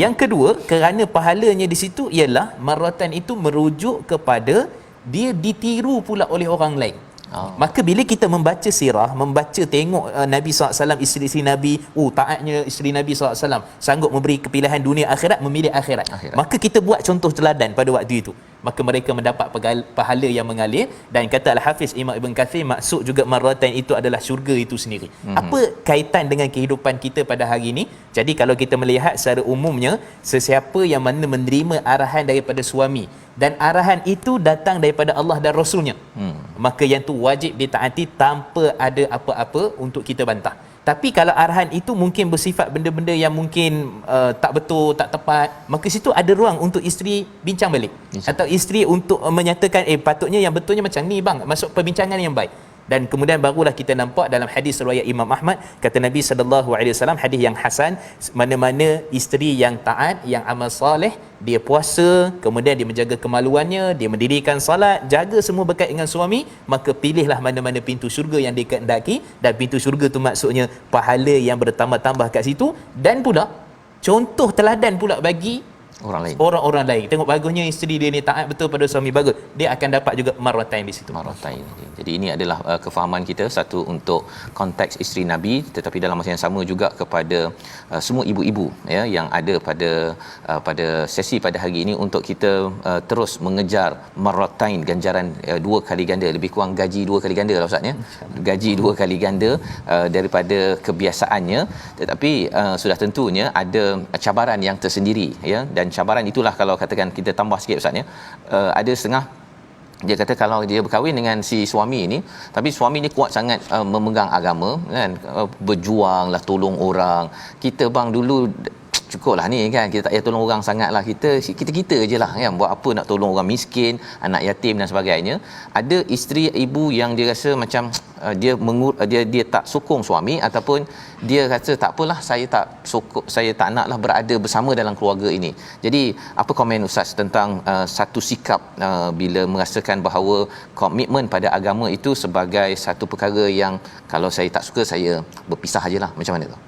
Yang kedua, kerana pahalanya di situ ialah maratan itu merujuk kepada dia ditiru pula oleh orang lain. Maka bila kita membaca sirah, membaca tengok Nabi SAW, isteri-isteri Nabi, taatnya isteri Nabi SAW, sanggup memberi kepilihan dunia akhirat, memilih akhirat. Maka kita buat contoh teladan pada waktu itu. Maka mereka mendapat pahala yang mengalir. Dan kata Al-Hafiz Imam Ibn Kathir, maksud juga maratan itu adalah syurga itu sendiri. Apa kaitan dengan kehidupan kita pada hari ini? Jadi kalau kita melihat secara umumnya, sesiapa yang mana menerima arahan daripada suami dan arahan itu datang daripada Allah dan Rasulnya, maka yang tu wajib ditaati tanpa ada apa-apa untuk kita bantah. Tapi kalau arahan itu mungkin bersifat benda-benda yang mungkin tak betul, tak tepat, maka situ ada ruang untuk isteri bincang balik. Atau isteri untuk menyatakan patutnya yang betulnya macam ni bang, masuk perbincangan yang baik. Dan kemudian barulah kita nampak dalam hadis riwayat Imam Ahmad, kata Nabi sallallahu alaihi wasallam, hadis yang hasan, mana-mana isteri yang taat, yang amal soleh, dia puasa, kemudian dia menjaga kemaluannya, dia mendirikan salat, jaga semua berkait dengan suami, maka pilihlah mana-mana pintu syurga yang dia kehendaki. Dan pintu syurga tu maksudnya pahala yang bertambah-tambah kat situ. Dan pula contoh teladan pula bagi orang-orang lain. Tengok bagusnya isteri dia ni taat betul pada suami, bagus, dia akan dapat juga marwatain di situ. Marwatain. Jadi ini adalah kefahaman kita, satu untuk konteks isteri Nabi, tetapi dalam masa yang sama juga kepada semua ibu-ibu ya yang ada pada sesi pada hari ini, untuk kita terus mengejar marwatain, ganjaran 2 kali ganda, lebih kurang gaji 2 kali ganda lah Ustaz ya. Gaji 2 kali ganda daripada kebiasaannya, tetapi sudah tentunya ada cabaran yang tersendiri ya. Dan cabaran itulah, kalau katakan kita tambah sikit Ustaz ya, ada setengah dia kata kalau dia berkahwin dengan si suami ini, tapi suami ni kuat sangat memegang agama kan, berjuanglah, tolong orang. Kita bang dulu cukuplah ni kan, kita tak payah tolong orang sangatlah, kita je lah kan, buat apa nak tolong orang miskin, anak yatim dan sebagainya. Ada isteri ibu yang dia rasa macam dia tak sokong suami, ataupun dia kata tak apalah, saya tak naklah berada bersama dalam keluarga ini. Jadi apa komen Ustaz tentang satu sikap bila merasakan bahawa komitmen pada agama itu sebagai satu perkara yang kalau saya tak suka, saya berpisah ajalah, macam mana tu?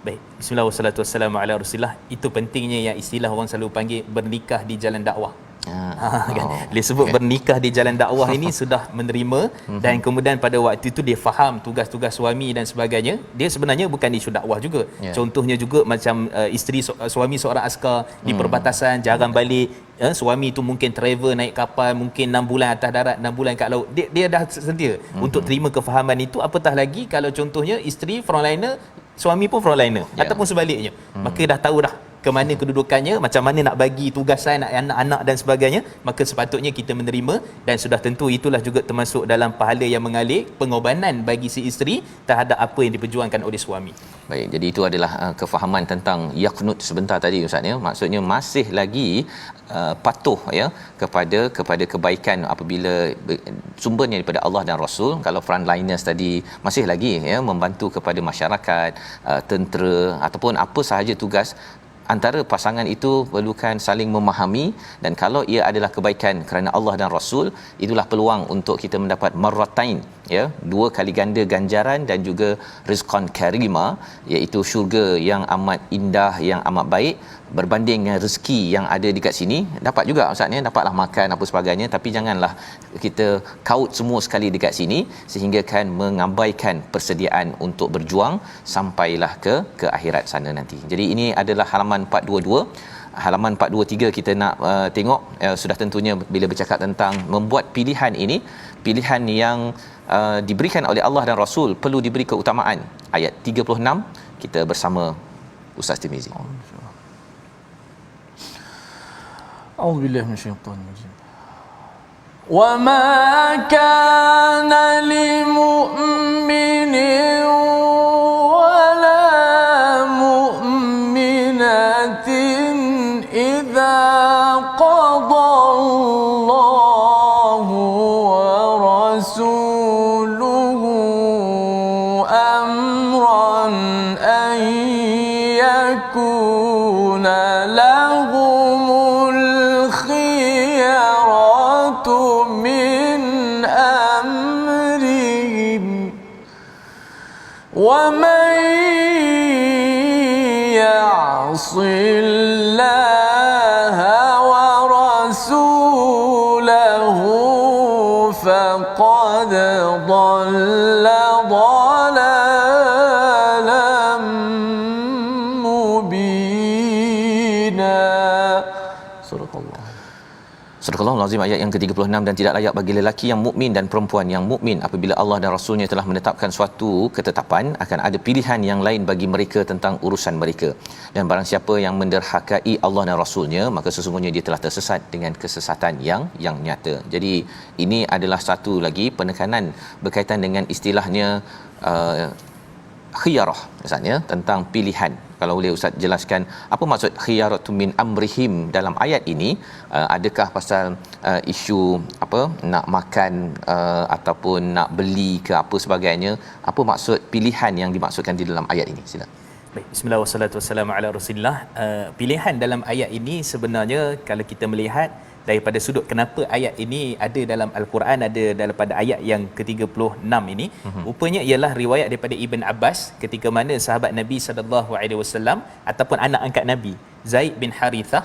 Baik, bismillah wassalatu wassalamu ala rasulillah. Itu pentingnya yang istilah orang selalu panggil bernikah di jalan dakwah. Kan? Dia sebut bernikah di jalan dakwah ini sudah menerima, dan kemudian pada waktu itu dia faham tugas-tugas suami dan sebagainya. Dia sebenarnya bukan isu dakwah juga. Contohnya juga macam isteri suami seorang askar di perbatasan, jarang balik. Suami itu mungkin travel naik kapal, mungkin 6 bulan atas darat, 6 bulan kat laut. Dia dah sedia untuk terima kefahaman itu. Apatah lagi kalau contohnya isteri frontliner, suami pun frontliner, ataupun sebaliknya. Maka dah tahu dah ke mana kedudukannya, macam mana nak bagi tugasan anak-anak dan sebagainya. Maka sepatutnya kita menerima, dan sudah tentu itulah juga termasuk dalam pahala yang mengalir, pengorbanan bagi si isteri terhadap apa yang diperjuangkan oleh suami. Baik, jadi itu adalah kefahaman tentang yaqnut sebentar tadi Ustaz ya. Maksudnya masih lagi patuh ya kepada kebaikan apabila sumbernya daripada Allah dan Rasul. Kalau frontliners tadi masih lagi ya membantu kepada masyarakat, tentera ataupun apa sahaja tugas, antara pasangan itu perlukan saling memahami, dan kalau ia adalah kebaikan kerana Allah dan Rasul, itulah peluang untuk kita mendapat marratain ya, 2 kali ganda ganjaran dan juga rizqan karima, iaitu syurga yang amat indah, yang amat baik, berbanding dengan rezeki yang ada dekat sini. Dapat juga Ustaz ni, dapatlah makan apa sebagainya, tapi janganlah kita kaut semua sekali dekat sini sehingga kan mengabaikan persediaan untuk berjuang sampailah ke akhirat sana nanti. Jadi ini adalah halaman 422. Halaman 423 kita nak tengok sudah tentunya bila bercakap tentang membuat pilihan ini, pilihan yang diberikan oleh Allah dan Rasul perlu diberi keutamaan. Ayat 36 kita bersama Ustaz Tirmizi. A'udzubillahi minasyaitonir rajim. Wa ma kana lil mu'minin wala mu'minatin idza qada Allahu wa rasuluhu amran an yakuna lahumul khiyaratu min amrihim wa man ya'sillaha wa rasulahu faqad dhalla dhalalan mubina. Surah Surah Al-Azim ayat yang ke-36. Dan tidak layak bagi lelaki yang mukmin dan perempuan yang mukmin apabila Allah dan Rasulnya telah menetapkan suatu ketetapan, akan ada pilihan yang lain bagi mereka tentang urusan mereka. Dan barang siapa yang menderhakai Allah dan Rasulnya, maka sesungguhnya dia telah tersesat dengan kesesatan yang nyata. Jadi ini adalah satu lagi penekanan berkaitan dengan istilahnya khiyarah misalnya, tentang pilihan. Kalau boleh Ustaz jelaskan apa maksud khiyaratu min amrihim dalam ayat ini? Adakah pasal isu apa nak makan ataupun nak beli ke apa sebagainya? Apa maksud pilihan yang dimaksudkan di dalam ayat ini? Silakan. Baik, bismillah wassalatu wassalamu ala rasulillah. Pilihan dalam ayat ini sebenarnya kalau kita melihat daripada sudut kenapa ayat ini ada dalam Al-Quran, ada daripada ayat yang ke-36 ini, rupanya ialah riwayat daripada Ibn Abbas ketika mana sahabat Nabi SAW ataupun anak angkat Nabi Zaid bin Harithah,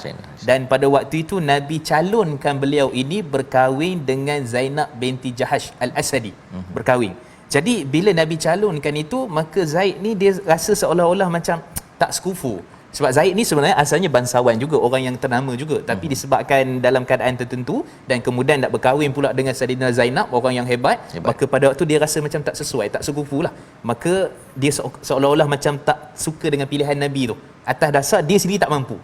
dan pada waktu itu Nabi calonkan beliau ini berkahwin dengan Zainab binti Jahash Al-Asadi, berkahwin. Jadi bila Nabi calonkan itu, maka Zaid ni dia rasa seolah-olah macam tak sekufu. Sebab Zaid ni sebenarnya asalnya bangsawan juga, orang yang ternama juga, tapi disebabkan dalam keadaan tertentu dan kemudian nak berkahwin pula dengan Saidina Zainab, orang yang hebat, maka pada waktu dia rasa macam tak sesuai, tak sekufu lah. Maka dia seolah-olah macam tak suka dengan pilihan Nabi tu, atas dasar dia sendiri tak mampu.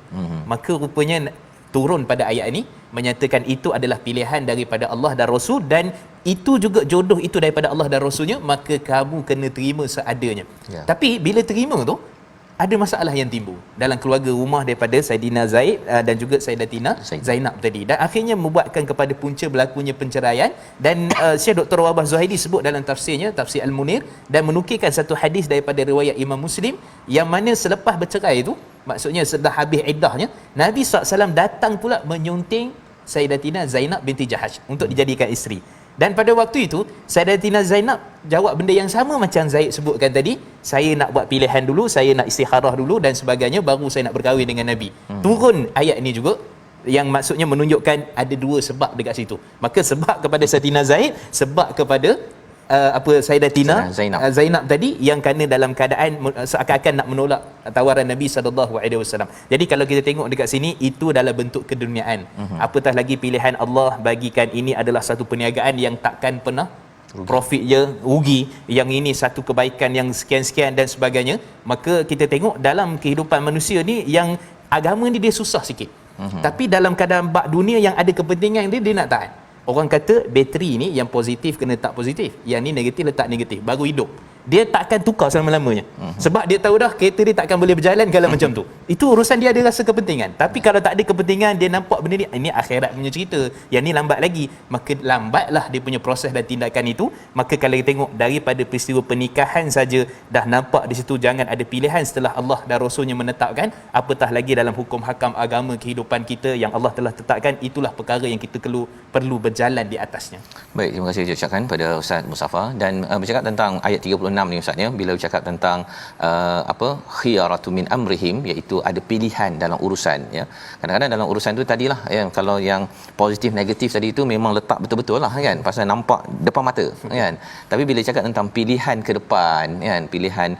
Maka rupanya turun pada ayat ini menyatakan itu adalah pilihan daripada Allah dan Rasul, dan itu juga jodoh itu daripada Allah dan Rasulnya, maka kamu kena terima seadanya. Tapi bila terima tu, ada masalah yang timbul dalam keluarga rumah daripada Saidina Zaid dan juga Saidatina Zainab tadi, dan akhirnya membuatkan kepada punca berlakunya penceraian. Dan Syekh Dr. Wabah Zuhaidi sebut dalam tafsirnya, Tafsir Al-Munir, dan menukilkan satu hadis daripada riwayat Imam Muslim, yang mana selepas bercerai itu, maksudnya setelah habis iddahnya, Nabi SAW datang pula menyunting Saidatina Zainab binti Jahash untuk dijadikan isteri. Dan pada waktu itu Saidatina Zainab jawab benda yang sama macam Zaid sebutkan tadi, saya nak buat pilihan dulu, saya nak istikharah dulu dan sebagainya, baru saya nak berkahwin dengan Nabi. Turun ayat ini juga yang maksudnya menunjukkan ada dua sebab dekat situ. Maka sebab kepada Saidatina Zaid, sebab kepada Saidatina Zainab tadi, yang kerana dalam keadaan seakan-akan nak menolak tawaran Nabi SAW. Jadi kalau kita tengok dekat sini, itu adalah bentuk keduniaan. Apatah lagi pilihan Allah bagikan ini adalah satu perniagaan yang takkan pernah profit je rugi, yang ini satu kebaikan yang sekian-sekian dan sebagainya. Maka kita tengok dalam kehidupan manusia ni, yang agama ni dia susah sikit, tapi dalam keadaan bab dunia yang ada kepentingan dia nak tahan. Orang kata bateri ni yang positif kena letak positif, yang ni negatif letak negatif, baru hidup. Dia takkan tukar selama-lamanya. Sebab dia tahu dah kereta dia takkan boleh berjalan kalau macam tu. Itu urusan dia ada rasa kepentingan. Tapi kalau tak ada kepentingan, dia nampak benda ni, ini akhirat punya cerita, yang ni lambat lagi, maka lambatlah dia punya proses dan tindakan itu. Maka kalau kita tengok daripada peristiwa pernikahan saja dah nampak di situ jangan ada pilihan setelah Allah dan Rasulnya menetapkan, apatah lagi dalam hukum hakam agama kehidupan kita yang Allah telah tetapkan. Itulah perkara yang kita perlu berjalan di atasnya. Baik, terima kasih ucapkan pada Ustaz Mustafa. Dan bercakap tentang ayat 36 ni Ustaz ya, bila bercakap tentang khiyaratu min amrihim, iaitu ada pilihan dalam urusan ya. Kadang-kadang dalam urusan tu tadilah ya, kalau yang positif negatif tadi itu memang letak betul-betul lah kan, pasal nampak depan mata kan. Tapi bila cakap tentang pilihan ke depan kan, pilihan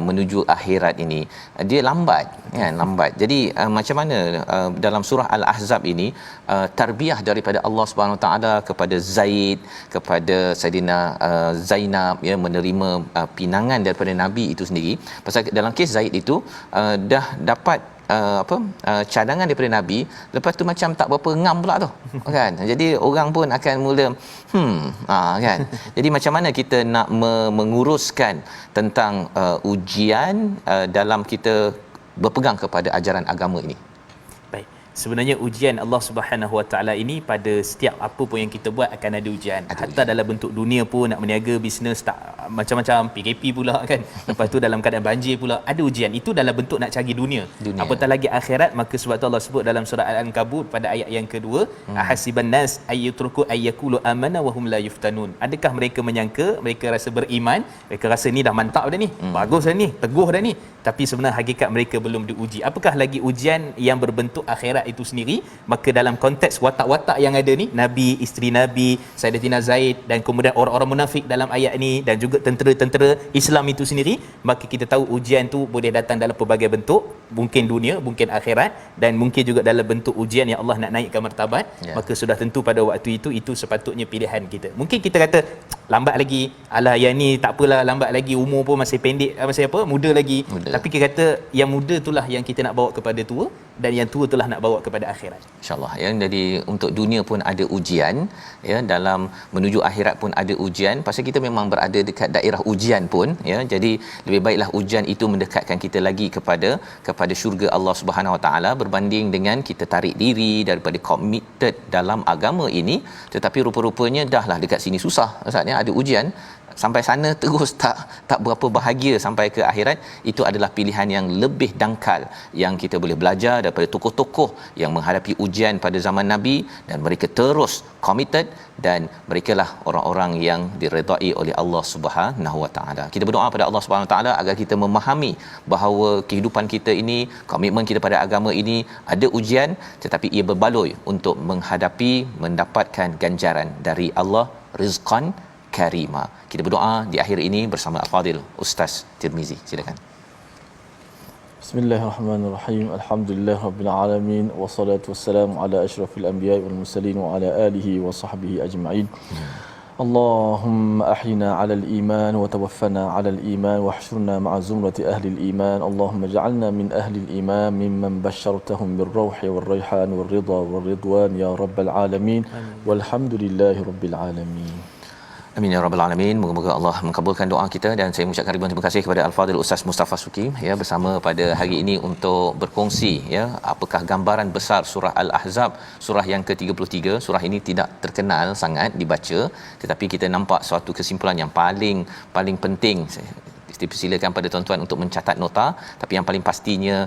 menuju akhirat ini, dia lambat kan, lambat. Jadi macam mana dalam surah Al-Ahzab ini tarbiyah daripada Allah Subhanahu Wa Taala kepada Zaid, kepada Saidina Zainab ya, menerima pinangan daripada Nabi itu sendiri. Pasal dalam kes Zaid itu dah dapat cadangan daripada Nabi, lepas tu macam tak berapa ngam pula tu kan. Jadi orang pun akan mula kan. Jadi macam mana kita nak menguruskan tentang ujian dalam kita berpegang kepada ajaran agama ini? Sebenarnya ujian Allah Subhanahu Wa Taala ini pada setiap apa pun yang kita buat akan ada ujian. Hatta dalam bentuk dunia pun, nak berniaga, bisnes, tak macam-macam, PKP pula kan. Lepas tu dalam keadaan banjir pula ada ujian. Itu dalam bentuk nak cari dunia. Apatah lagi akhirat, maka sebab tu Allah sebut dalam surah Al-Ankabut pada ayat yang kedua, ahasiban nas ayyutruku ayyakulu amana wa hum la yuftanun. Adakah mereka menyangka, mereka rasa beriman, mereka rasa ni dah mantap dah ni, bagus dah ni, teguh dah ni, tapi sebenarnya hakikat mereka belum diuji. Apakah lagi ujian yang berbentuk akhirat itu sendiri? Maka dalam konteks watak-watak yang ada ni, Nabi, isteri Nabi, Saidatina Zaid, dan kemudian orang-orang munafik dalam ayat ini, dan juga tentera-tentera Islam itu sendiri, maka kita tahu ujian tu boleh datang dalam pelbagai bentuk, mungkin dunia, mungkin akhirat, dan mungkin juga dalam bentuk ujian yang Allah nak naikkan martabat. Maka sudah tentu pada waktu itu sepatutnya pilihan kita. Mungkin kita kata lambat lagi, alah yang ni tak apalah, lambat lagi, umur pun masih pendek, masih muda lagi. Tapi kita kata yang muda itulah yang kita nak bawa kepada tua, dan yang tua itulah nak bawa kepada akhirat. InsyaAllah ya. Jadi untuk dunia pun ada ujian ya, dalam menuju akhirat pun ada ujian. Pasal kita memang berada dekat daerah ujian pun ya. Jadi lebih baiklah ujian itu mendekatkan kita lagi kepada syurga Allah Subhanahu Wa Taala, berbanding dengan kita tarik diri daripada committed dalam agama ini, tetapi rupa-rupanya dahlah dekat sini susah Ustaz ya, ada ujian. sampai sana terus tak berapa bahagia sampai ke akhirat, itu adalah pilihan yang lebih dangkal yang kita boleh belajar daripada tokoh-tokoh yang menghadapi ujian pada zaman Nabi dan mereka terus committed, dan merekalah orang-orang yang diredai oleh Allah Subhanahu Wa Taala. Kita berdoa pada Allah Subhanahu Wa Taala agar kita memahami bahawa kehidupan kita ini, komitmen kita pada agama ini ada ujian, tetapi ia berbaloi untuk menghadapi, mendapatkan ganjaran dari Allah, rizqan karima. Kita berdoa di akhir ini bersama Al-Fadil Ustaz Tirmizi. Silakan. Bismillahirrahmanirrahim. Alhamdulillah rabbil alamin, wassalatu wassalamu ala asyrafil anbiya'i wal mursalin wa ala alihi wa sahbihi ajma'in. Allahumma ahyina 'ala al-iman wa tawaffana 'ala al-iman wa hshurna ma'a zumrati ahli al-iman. Allahumma ij'alna min ahli al-iman mimman basyartahum bir-rauhi war-rayhan war-ridha war-ridwan ya rabbal alamin. Walhamdulillahi rabbil alamin. Amin ya rabbal alamin. Moga-moga Allah mengabulkan doa kita, dan saya mengucapkan ribuan terima kasih kepada Al-Fadhil Ustaz Mustafa Suki ya, bersama pada hari ini untuk berkongsi ya apakah gambaran besar surah Al-Ahzab, surah yang ke-33. Surah ini tidak terkenal sangat dibaca, tetapi kita nampak suatu kesimpulan yang paling penting. Saya dipersilakan pada tuan-tuan untuk mencatat nota, tapi yang paling pastinya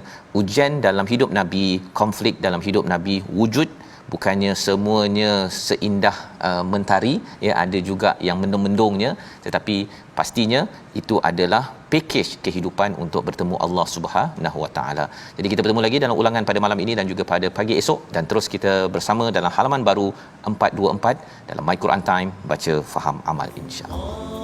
ujian dalam hidup Nabi, konflik dalam hidup Nabi wujud. Bukannya semuanya seindah mentari ya, ada juga yang mendung-mendungnya, tetapi pastinya itu adalah pakej kehidupan untuk bertemu Allah Subhanahu Wa Taala. Jadi kita bertemu lagi dalam ulangan pada malam ini dan juga pada pagi esok, dan terus kita bersama dalam halaman baru 424 dalam My Quran Time, baca faham amal, insya-Allah.